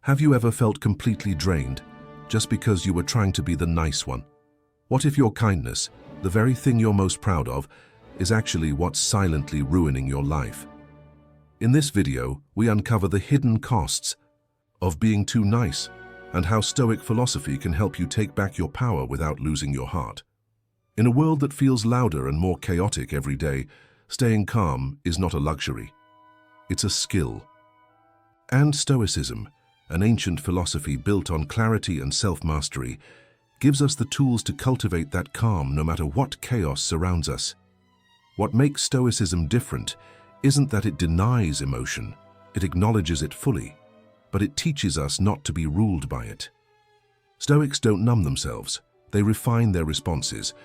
Have you ever felt completely drained just because you were trying to be the nice one? What if your kindness, the very thing you're most proud of, is actually what's silently ruining your life? In this video, we uncover the hidden costs of being too nice and how Stoic philosophy can help you take back your power without losing your heart. In a world that feels louder and more chaotic every day, staying calm is not a luxury. It's a skill. And Stoicism, an ancient philosophy built on clarity and self-mastery, gives us the tools to cultivate that calm no matter what chaos surrounds us. What makes Stoicism different isn't that it denies emotion, it acknowledges it fully, but it teaches us not to be ruled by it. Stoics don't numb themselves, they refine their responses.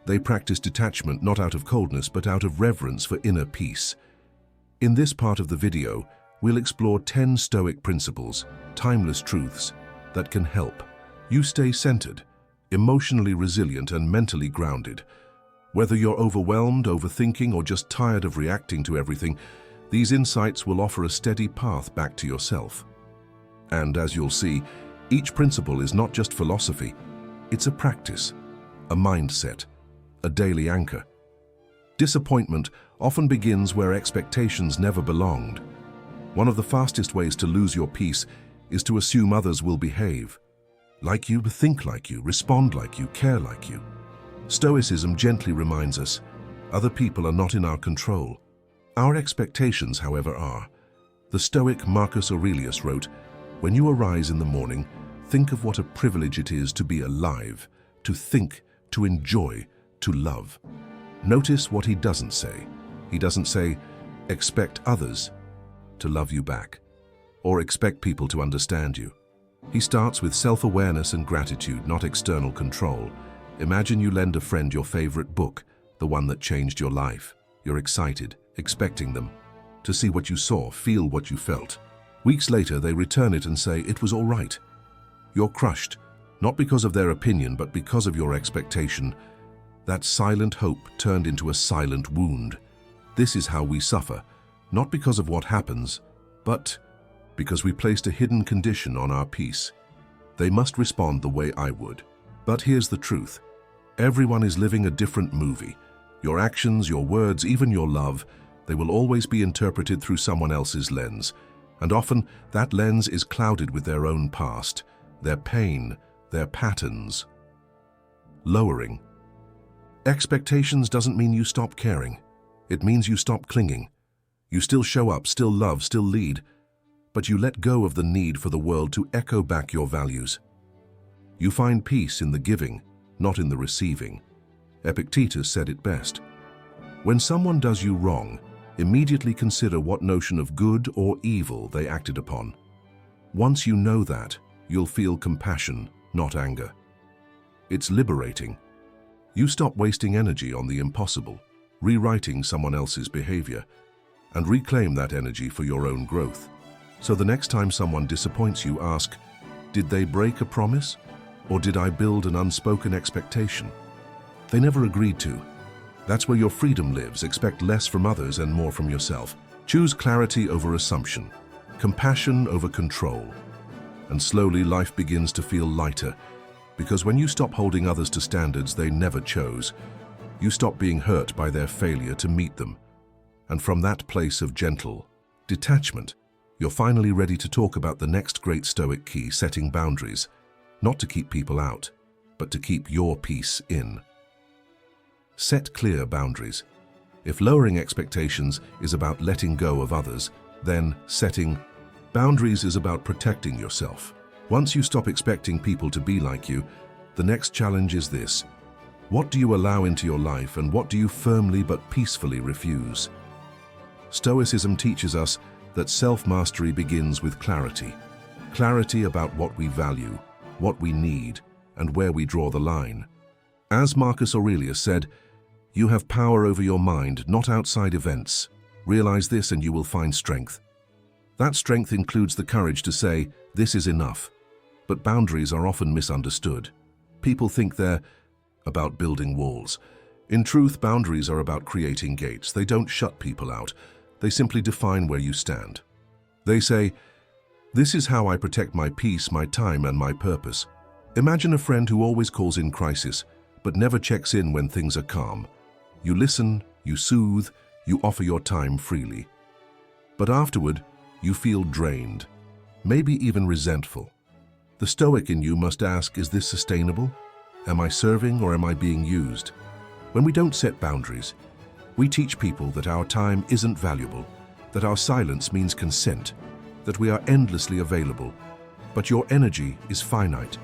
They practice detachment not out of coldness but out of reverence for inner peace. In this part of the video, we'll explore 10 Stoic principles, timeless truths, that can help you stay centered, emotionally resilient and mentally grounded. Whether you're overwhelmed, overthinking, or just tired of reacting to everything, these insights will offer a steady path back to yourself. And as you'll see, each principle is not just philosophy, it's a practice, a mindset, a daily anchor. Disappointment often begins where expectations never belonged. One of the fastest ways to lose your peace is to assume others will behave like you, think like you, respond like you, care like you. Stoicism gently reminds us, other people are not in our control. Our expectations, however, are. The Stoic Marcus Aurelius wrote, "When you arise in the morning, think of what a privilege it is to be alive, to think, to enjoy, to love." Notice what he doesn't say. He doesn't say, expect others to love you back, or expect people to understand you. He starts with self-awareness and gratitude, not external control. Imagine you lend a friend your favorite book, the one that changed your life. You're excited, expecting them to see what you saw, feel what you felt. Weeks later, they return it and say, it was all right. You're crushed, not because of their opinion, but because of your expectation. That silent hope turned into a silent wound. This is how we suffer, not because of what happens, but because we placed a hidden condition on our peace. They must respond the way I would. But here's the truth. Everyone is living a different movie. Your actions, your words, even your love, they will always be interpreted through someone else's lens. And often, that lens is clouded with their own past, their pain, their patterns. Lowering expectations doesn't mean you stop caring. It means you stop clinging. You still show up, still love, still lead, but you let go of the need for the world to echo back your values. You find peace in the giving, not in the receiving. Epictetus said it best. When someone does you wrong, immediately consider what notion of good or evil they acted upon. Once you know that, you'll feel compassion, not anger. It's liberating. You stop wasting energy on the impossible, rewriting someone else's behavior, and reclaim that energy for your own growth. So the next time someone disappoints you, ask, did they break a promise? Or did I build an unspoken expectation they never agreed to? That's where your freedom lives. Expect less from others and more from yourself. Choose clarity over assumption, compassion over control. And slowly life begins to feel lighter, because when you stop holding others to standards they never chose, you stop being hurt by their failure to meet them. And from that place of gentle detachment, you're finally ready to talk about the next great Stoic key, setting boundaries, not to keep people out, but to keep your peace in. Set clear boundaries. If lowering expectations is about letting go of others, then setting boundaries is about protecting yourself. Once you stop expecting people to be like you, the next challenge is this. What do you allow into your life and what do you firmly but peacefully refuse? Stoicism teaches us that self-mastery begins with clarity. Clarity about what we value, what we need, and where we draw the line. As Marcus Aurelius said, you have power over your mind, not outside events. Realize this and you will find strength. That strength includes the courage to say, this is enough. But boundaries are often misunderstood. People think they're about building walls. In truth, boundaries are about creating gates. They don't shut people out. They simply define where you stand. They say, This is how I protect my peace, my time, and my purpose. Imagine a friend who always calls in crisis, but never checks in when things are calm. You listen, you soothe, you offer your time freely. But afterward, you feel drained, maybe even resentful. The Stoic in you must ask, is this sustainable? Am I serving or am I being used? When we don't set boundaries, we teach people that our time isn't valuable, that our silence means consent, that we are endlessly available. But your energy is finite.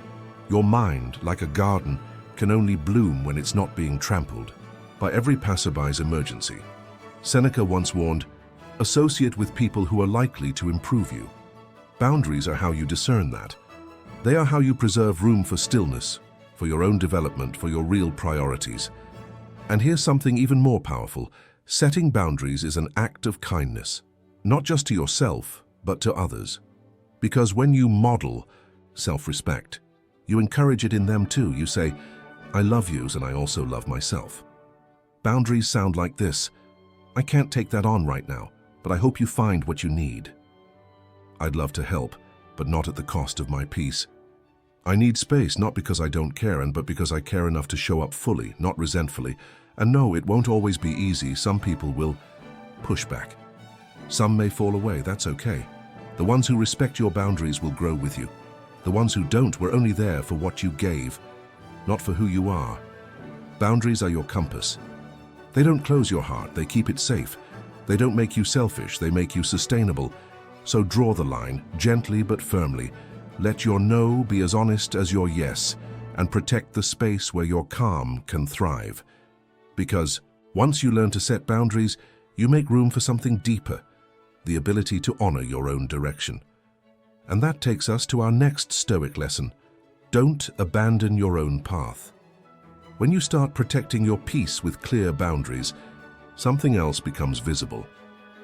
Your mind, like a garden, can only bloom when it's not being trampled by every passerby's emergency. Seneca once warned, associate with people who are likely to improve you. Boundaries are how you discern that. They are how you preserve room for stillness, for your own development, for your real priorities. And here's something even more powerful. Setting boundaries is an act of kindness, not just to yourself, but to others. Because when you model self-respect, you encourage it in them too. You say, I love you and I also love myself. Boundaries sound like this. I can't take that on right now, but I hope you find what you need. I'd love to help, but not at the cost of my peace. I need space, not because I don't care, but because I care enough to show up fully, not resentfully. And no, it won't always be easy. Some people will push back. Some may fall away, that's okay. The ones who respect your boundaries will grow with you. The ones who don't were only there for what you gave, not for who you are. Boundaries are your compass. They don't close your heart, they keep it safe. They don't make you selfish, they make you sustainable. So draw the line, gently but firmly. Let your no be as honest as your yes, and protect the space where your calm can thrive. Because once you learn to set boundaries, you make room for something deeper, the ability to honor your own direction. And that takes us to our next Stoic lesson. Don't abandon your own path. When you start protecting your peace with clear boundaries, something else becomes visible.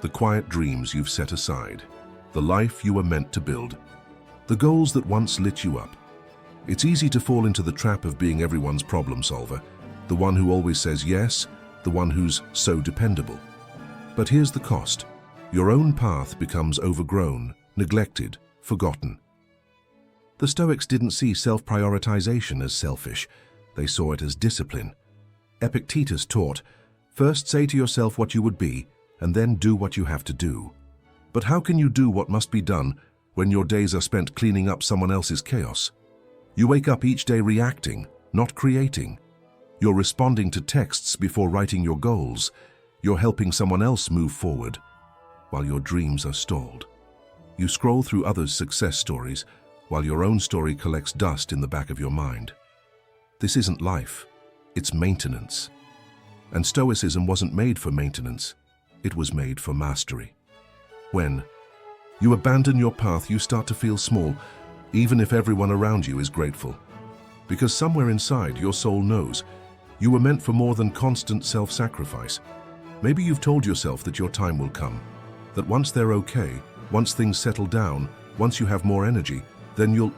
The quiet dreams you've set aside, the life you were meant to build, the goals that once lit you up. It's easy to fall into the trap of being everyone's problem solver, the one who always says yes, the one who's so dependable. But here's the cost. Your own path becomes overgrown, neglected, forgotten. The Stoics didn't see self-prioritization as selfish. They saw it as discipline. Epictetus taught, first say to yourself what you would be, and then do what you have to do. But how can you do what must be done when your days are spent cleaning up someone else's chaos? You wake up each day reacting, not creating. You're responding to texts before writing your goals. You're helping someone else move forward, while your dreams are stalled. You scroll through others' success stories, while your own story collects dust in the back of your mind. This isn't life, it's maintenance. And Stoicism wasn't made for maintenance, it was made for mastery. When you abandon your path, you start to feel small, even if everyone around you is grateful. Because somewhere inside, your soul knows you were meant for more than constant self-sacrifice. Maybe you've told yourself that your time will come, that once they're okay, once things settle down, once you have more energy, then you'll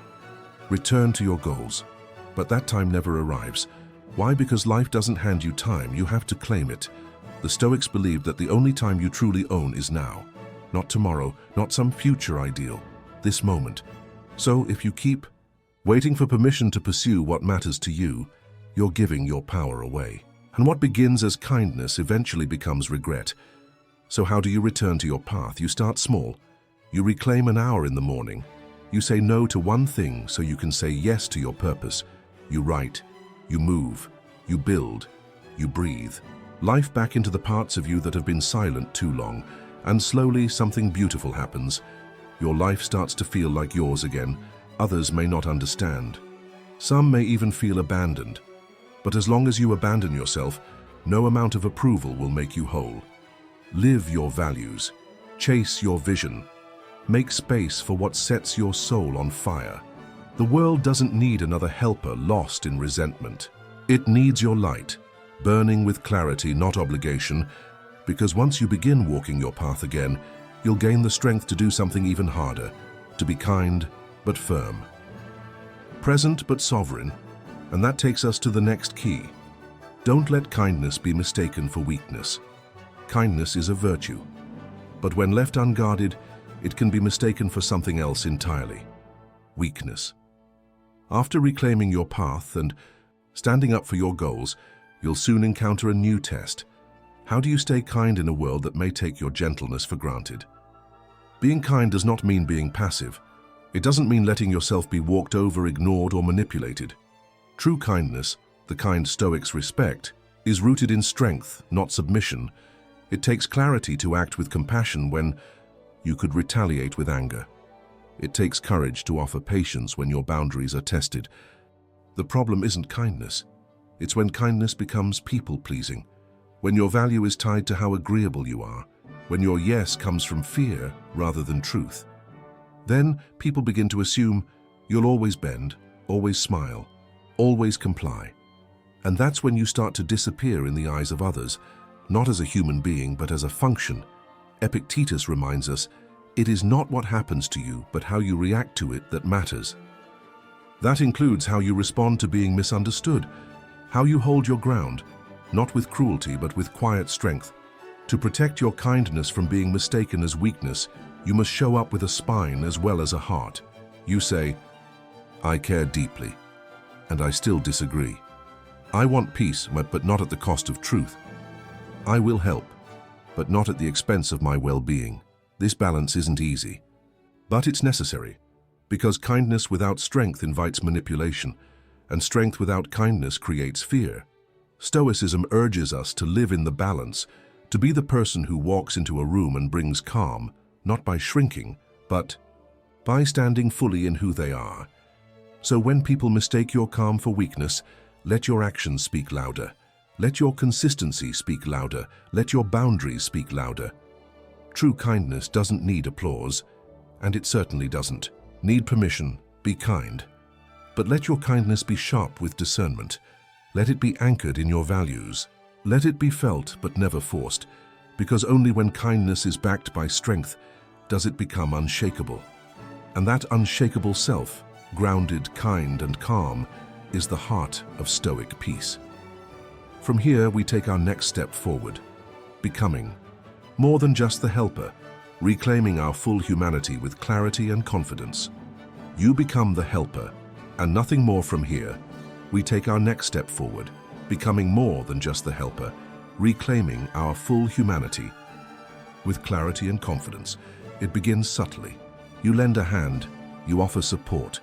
return to your goals. But that time never arrives. Why? Because life doesn't hand you time, you have to claim it. The Stoics believed that the only time you truly own is now. Not tomorrow, not some future ideal, this moment. So if you keep waiting for permission to pursue what matters to you, you're giving your power away. And what begins as kindness eventually becomes regret. So how do you return to your path? You start small. You reclaim an hour in the morning. You say no to one thing so you can say yes to your purpose. You write, you move, you build, you breathe. Life back into the parts of you that have been silent too long. And slowly something beautiful happens. Your life starts to feel like yours again. Others may not understand. Some may even feel abandoned. But as long as you abandon yourself, no amount of approval will make you whole. Live your values. Chase your vision. Make space for what sets your soul on fire. The world doesn't need another helper lost in resentment. It needs your light, burning with clarity, not obligation, because once you begin walking your path again, you'll gain the strength to do something even harder, to be kind but firm, present but sovereign. And that takes us to the next key. Don't let kindness be mistaken for weakness. Kindness is a virtue, but when left unguarded, it can be mistaken for something else entirely: weakness. After reclaiming your path and standing up for your goals, you'll soon encounter a new test. How do you stay kind in a world that may take your gentleness for granted? Being kind does not mean being passive. It doesn't mean letting yourself be walked over, ignored, or manipulated. True kindness, the kind Stoics respect, is rooted in strength, not submission. It takes clarity to act with compassion when you could retaliate with anger. It takes courage to offer patience when your boundaries are tested. The problem isn't kindness. It's when kindness becomes people-pleasing, when your value is tied to how agreeable you are, when your yes comes from fear rather than truth. Then people begin to assume you'll always bend, always smile, always comply. And that's when you start to disappear in the eyes of others, not as a human being, but as a function. Epictetus reminds us, it is not what happens to you, but how you react to it that matters. That includes how you respond to being misunderstood, how you hold your ground, not with cruelty, but with quiet strength. To protect your kindness from being mistaken as weakness, you must show up with a spine as well as a heart. You say, I care deeply, and I still disagree. I want peace, but not at the cost of truth. I will help, but not at the expense of my well-being. This balance isn't easy, but it's necessary, because kindness without strength invites manipulation, and strength without kindness creates fear. Stoicism urges us to live in the balance, to be the person who walks into a room and brings calm, not by shrinking, but by standing fully in who they are. So when people mistake your calm for weakness, let your actions speak louder. Let your consistency speak louder. Let your boundaries speak louder. True kindness doesn't need applause, and it certainly doesn't need permission. Be kind. But let your kindness be sharp with discernment. Let it be anchored in your values. Let it be felt but never forced, because only when kindness is backed by strength does it become unshakable. And that unshakable self, grounded, kind, and calm, is the heart of Stoic peace. From here, we take our next step forward, becoming more than just the helper, reclaiming our full humanity with clarity and confidence. You become the helper, and nothing more. From here, we take our next step forward, becoming more than just the helper, reclaiming our full humanity. With clarity and confidence, it begins subtly. You lend a hand, you offer support,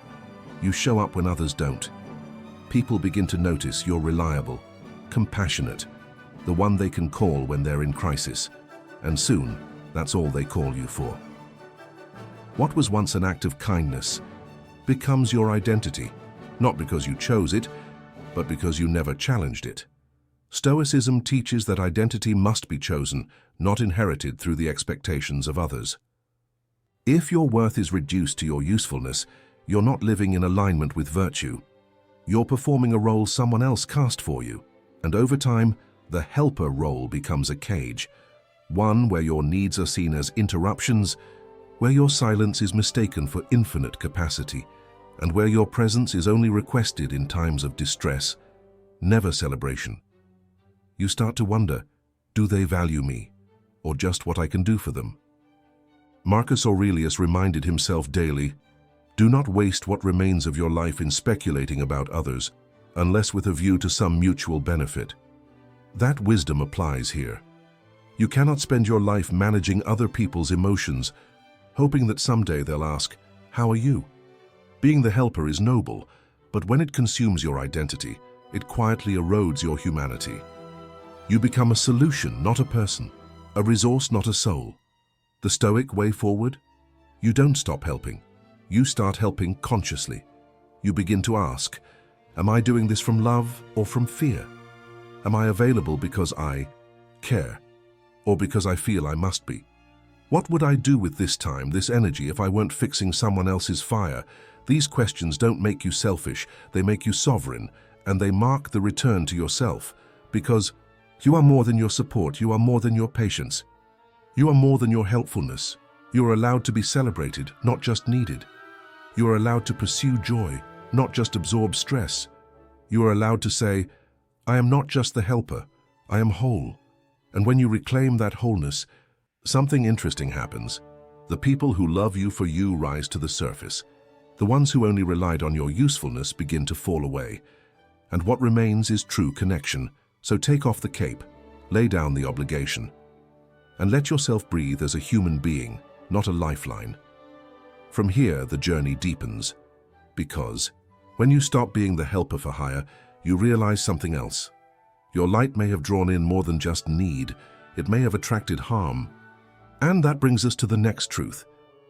you show up when others don't. People begin to notice you're reliable, compassionate, the one they can call when they're in crisis, and soon, that's all they call you for. What was once an act of kindness becomes your identity, not because you chose it, but because you never challenged it. Stoicism teaches that identity must be chosen, not inherited through the expectations of others. If your worth is reduced to your usefulness, you're not living in alignment with virtue. You're performing a role someone else cast for you, and over time, the helper role becomes a cage, one where your needs are seen as interruptions, where your silence is mistaken for infinite capacity, and where your presence is only requested in times of distress, never celebration. You start to wonder, do they value me, or just what I can do for them? Marcus Aurelius reminded himself daily, do not waste what remains of your life in speculating about others, unless with a view to some mutual benefit. That wisdom applies here. You cannot spend your life managing other people's emotions, hoping that someday they'll ask, how are you? Being the helper is noble, but when it consumes your identity, it quietly erodes your humanity. You become a solution, not a person, a resource, not a soul. The Stoic way forward? You don't stop helping. You start helping consciously. You begin to ask, am I doing this from love or from fear? Am I available because I care, or because I feel I must be? What would I do with this time, this energy, if I weren't fixing someone else's fire? These questions don't make you selfish, they make you sovereign, and they mark the return to yourself, because you are more than your support, you are more than your patience. You are more than your helpfulness. You are allowed to be celebrated, not just needed. You are allowed to pursue joy, not just absorb stress. You are allowed to say, I am not just the helper, I am whole. And when you reclaim that wholeness, something interesting happens. The people who love you for you rise to the surface. The ones who only relied on your usefulness begin to fall away. And what remains is true connection. So take off the cape, lay down the obligation, and let yourself breathe as a human being, not a lifeline. From here, the journey deepens. Because when you stop being the helper for hire, you realize something else. Your light may have drawn in more than just need. It may have attracted harm. And that brings us to the next truth.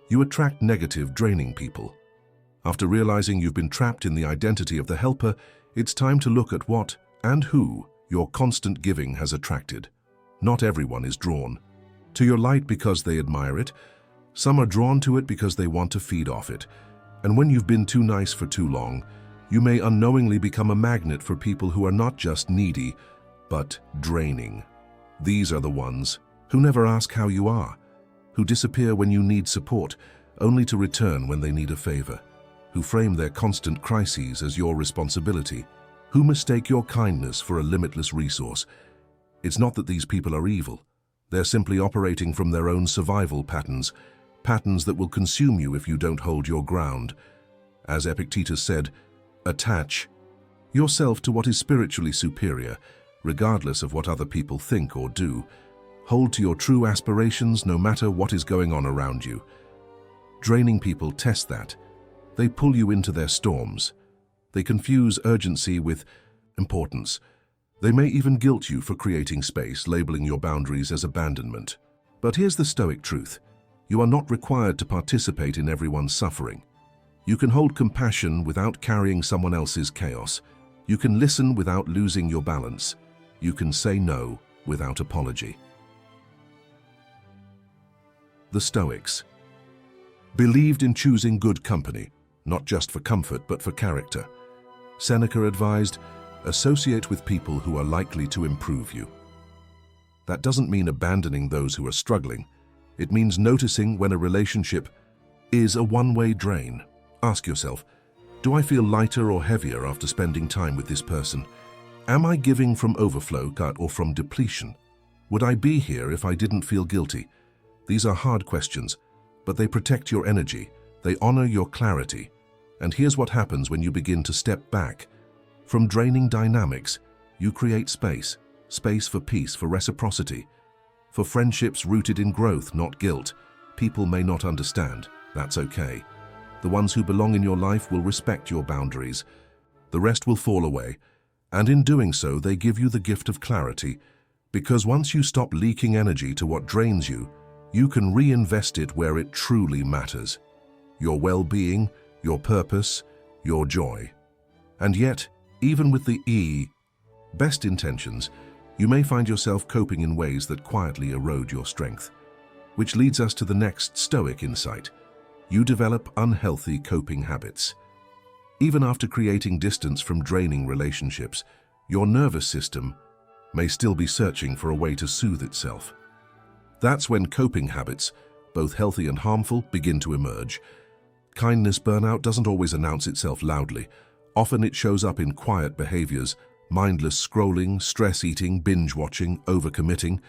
You attract negative, draining people. After realizing you've been trapped in the identity of the helper, it's time to look at what and who your constant giving has attracted. Not everyone is drawn to your light because they admire it. Some are drawn to it because they want to feed off it. And when you've been too nice for too long, you may unknowingly become a magnet for people who are not just needy, but draining. These are the ones who never ask how you are, who disappear when you need support, only to return when they need a favor, who frame their constant crises as your responsibility, who mistake your kindness for a limitless resource. It's not that these people are evil. They're simply operating from their own survival patterns, patterns that will consume you if you don't hold your ground. As Epictetus said, attach yourself to what is spiritually superior, regardless of what other people think or do. Hold to your true aspirations no matter what is going on around you. Draining people test that. They pull you into their storms. They confuse urgency with importance. They may even guilt you for creating space, labeling your boundaries as abandonment. But here's the Stoic truth. You are not required to participate in everyone's suffering. You can hold compassion without carrying someone else's chaos. You can listen without losing your balance. You can say no without apology. The Stoics believed in choosing good company, not just for comfort but for character. Seneca advised, associate with people who are likely to improve you. That doesn't mean abandoning those who are struggling. It means noticing when a relationship is a one-way drain. Ask yourself, do I feel lighter or heavier after spending time with this person? Am I giving from overflow or from depletion? Would I be here if I didn't feel guilty? These are hard questions, but they protect your energy. They honor your clarity. And here's what happens when you begin to step back. From draining dynamics, you create space. Space for peace, for reciprocity, for friendships rooted in growth, not guilt. People may not understand. That's okay. The ones who belong in your life will respect your boundaries. The rest will fall away. And in doing so, they give you the gift of clarity. Because once you stop leaking energy to what drains you, you can reinvest it where it truly matters. Your well-being, your purpose, your joy. And yet, even with the best intentions, you may find yourself coping in ways that quietly erode your strength. Which leads us to the next Stoic insight. You develop unhealthy coping habits. Even after creating distance from draining relationships, your nervous system may still be searching for a way to soothe itself. That's when coping habits, both healthy and harmful, begin to emerge. Kindness burnout doesn't always announce itself loudly. Often it shows up in quiet behaviors, mindless scrolling, stress eating, binge watching, overcommitting.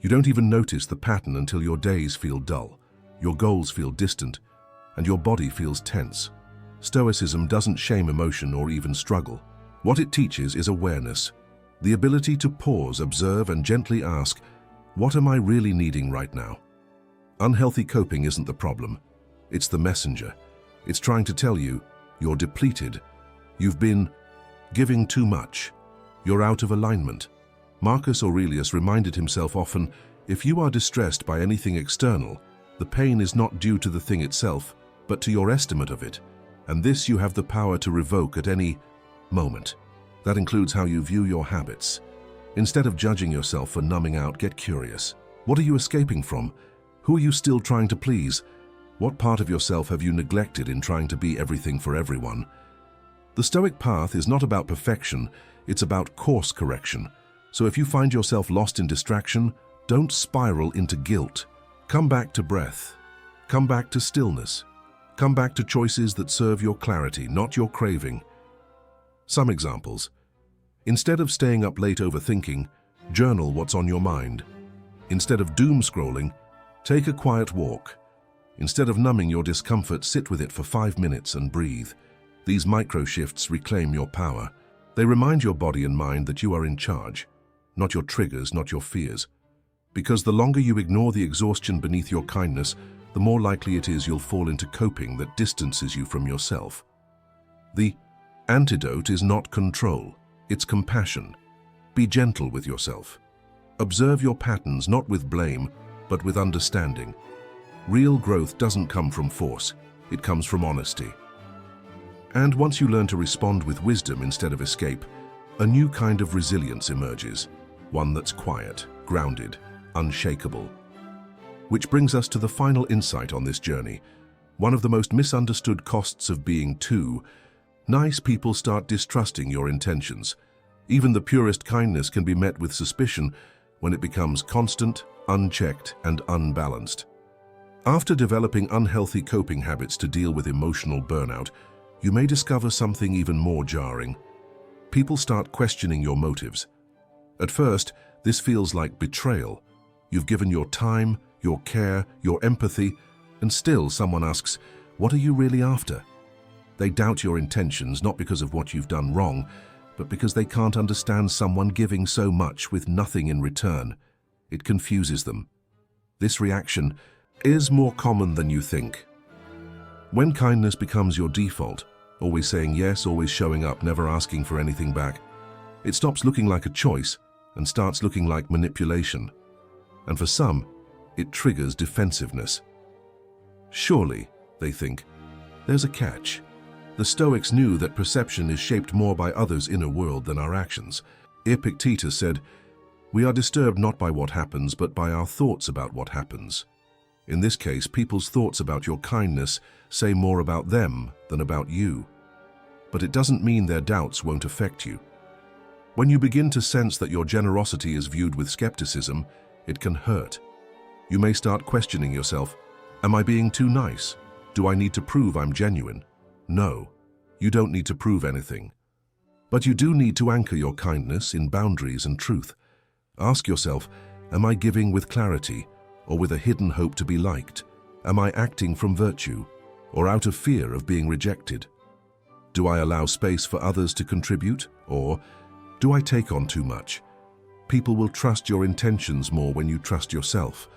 You don't even notice the pattern until your days feel dull, your goals feel distant, and your body feels tense. Stoicism doesn't shame emotion or even struggle. What it teaches is awareness, the ability to pause, observe, and gently ask, what am I really needing right now? Unhealthy coping isn't the problem. It's the messenger. It's trying to tell you, you're depleted. You've been giving too much. You're out of alignment. Marcus Aurelius reminded himself often, if you are distressed by anything external, the pain is not due to the thing itself, but to your estimate of it. And this you have the power to revoke at any moment. That includes how you view your habits. Instead of judging yourself for numbing out, get curious. What are you escaping from? Who are you still trying to please? What part of yourself have you neglected in trying to be everything for everyone? The Stoic path is not about perfection, it's about course correction. So if you find yourself lost in distraction, don't spiral into guilt. Come back to breath. Come back to stillness. Come back to choices that serve your clarity, not your craving. Some examples. Instead of staying up late overthinking, journal what's on your mind. Instead of doom scrolling, take a quiet walk. Instead of numbing your discomfort, sit with it for 5 minutes and breathe. These micro shifts reclaim your power. They remind your body and mind that you are in charge, not your triggers, not your fears. Because the longer you ignore the exhaustion beneath your kindness, the more likely it is you'll fall into coping that distances you from yourself. The antidote is not control, it's compassion. Be gentle with yourself. Observe your patterns not with blame, but with understanding. Real growth doesn't come from force, it comes from honesty. And once you learn to respond with wisdom instead of escape, a new kind of resilience emerges, one that's quiet, grounded, unshakable. Which brings us to the final insight on this journey. One of the most misunderstood costs of being too nice. People start distrusting your intentions. Even the purest kindness can be met with suspicion when it becomes constant, unchecked, and unbalanced. After developing unhealthy coping habits to deal with emotional burnout, you may discover something even more jarring. People start questioning your motives. At first, this feels like betrayal. You've given your time, your care, your empathy, and still someone asks, "What are you really after?" They doubt your intentions not because of what you've done wrong, but because they can't understand someone giving so much with nothing in return. It confuses them. This reaction is more common than you think. When kindness becomes your default, always saying yes, always showing up, never asking for anything back, it stops looking like a choice and starts looking like manipulation. And for some, it triggers defensiveness. Surely, they think, there's a catch. The Stoics knew that perception is shaped more by others' inner world than our actions. Epictetus said, "We are disturbed not by what happens, but by our thoughts about what happens." In this case, people's thoughts about your kindness say more about them than about you. But it doesn't mean their doubts won't affect you. When you begin to sense that your generosity is viewed with skepticism, it can hurt. You may start questioning yourself, am I being too nice? Do I need to prove I'm genuine? No, you don't need to prove anything. But you do need to anchor your kindness in boundaries and truth. Ask yourself, am I giving with clarity or with a hidden hope to be liked? Am I acting from virtue or out of fear of being rejected? Do I allow space for others to contribute, or do I take on too much? People will trust your intentions more when you trust yourself.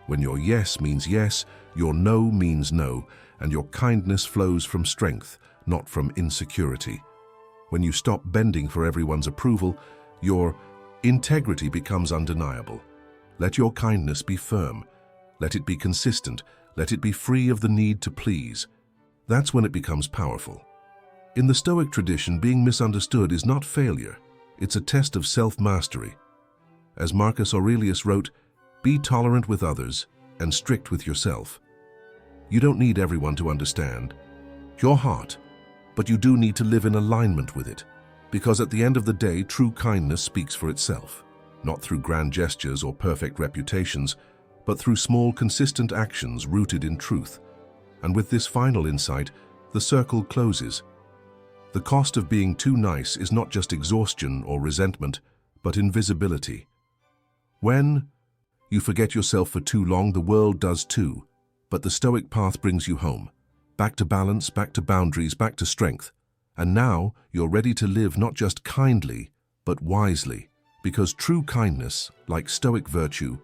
When your yes means yes, your no means no, and your kindness flows from strength, not from insecurity. When you stop bending for everyone's approval, your integrity becomes undeniable. Let your kindness be firm. Let it be consistent. Let it be free of the need to please. That's when it becomes powerful. In the Stoic tradition, being misunderstood is not failure. It's a test of self-mastery. As Marcus Aurelius wrote, be tolerant with others and strict with yourself. You don't need everyone to understand your heart, but you do need to live in alignment with it, because at the end of the day, true kindness speaks for itself, not through grand gestures or perfect reputations, but through small, consistent actions rooted in truth. And with this final insight, the circle closes. The cost of being too nice is not just exhaustion or resentment, but invisibility. When you forget yourself for too long, the world does too. But the Stoic path brings you home, back to balance, back to boundaries, back to strength. And now you're ready to live not just kindly, but wisely, because true kindness, like Stoic virtue,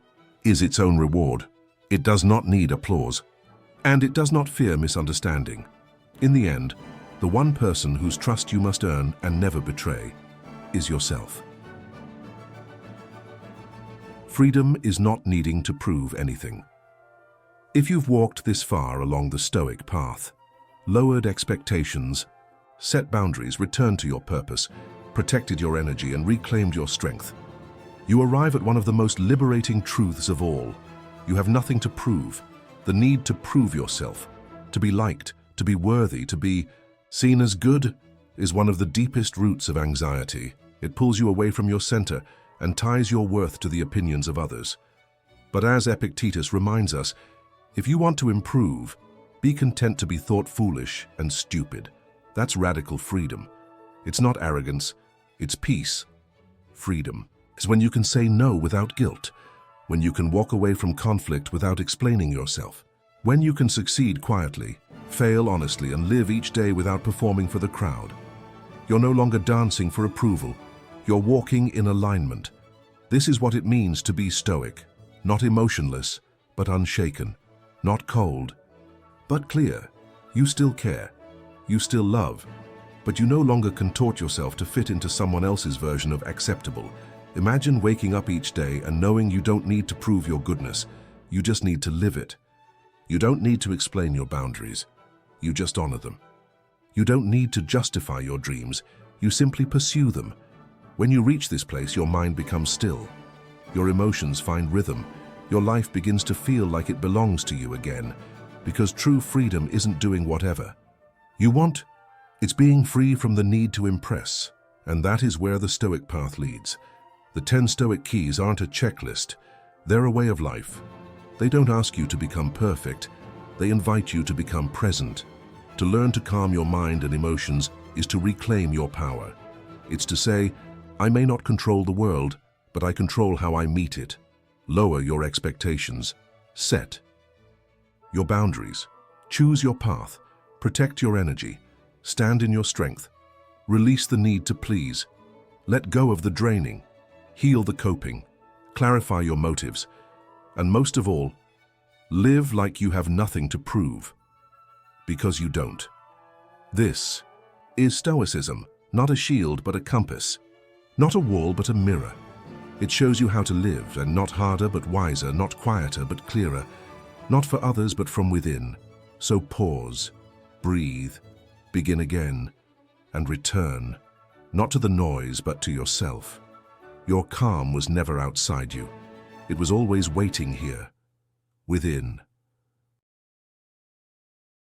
is its own reward. It does not need applause, and it does not fear misunderstanding. In the end, the one person whose trust you must earn and never betray is yourself. Freedom is not needing to prove anything. If you've walked this far along the Stoic path, lowered expectations, set boundaries, returned to your purpose, protected your energy, and reclaimed your strength, you arrive at one of the most liberating truths of all. You have nothing to prove. The need to prove yourself, to be liked, to be worthy, to be seen as good, is one of the deepest roots of anxiety. It pulls you away from your center and ties your worth to the opinions of others. But as Epictetus reminds us, if you want to improve, be content to be thought foolish and stupid. That's radical freedom. It's not arrogance, it's peace. Freedom is when you can say no without guilt, when you can walk away from conflict without explaining yourself, When you can succeed quietly, fail honestly, and live each day without performing for the crowd, you're no longer dancing for approval, you're walking in alignment. This is what it means to be stoic, not emotionless, but unshaken, not cold, but clear. You still care, you still love, but you no longer contort yourself to fit into someone else's version of acceptable. Imagine waking up each day and knowing you don't need to prove your goodness, you just need to live it. You don't need to explain your boundaries, you just honor them. You don't need to justify your dreams, you simply pursue them. When you reach this place, your mind becomes still. Your emotions find rhythm. Your life begins to feel like it belongs to you again, because true freedom isn't doing whatever you want. It's being free from the need to impress, and that is where the Stoic path leads. The 10 Stoic keys aren't a checklist, they're a way of life. They don't ask you to become perfect, they invite you to become present. To learn to calm your mind and emotions is to reclaim your power. It's to say, I may not control the world, but I control how I meet it. Lower your expectations. Set your boundaries. Choose your path. Protect your energy. Stand in your strength. Release the need to please. Let go of the draining. Heal the coping. Clarify your motives. And most of all, live like you have nothing to prove, because you don't. This is Stoicism, not a shield but a compass, not a wall but a mirror. It shows you how to live, and not harder but wiser, not quieter but clearer, not for others but from within. So pause, breathe, begin again, and return, not to the noise but to yourself. Your calm was never outside you. It was always waiting here, within.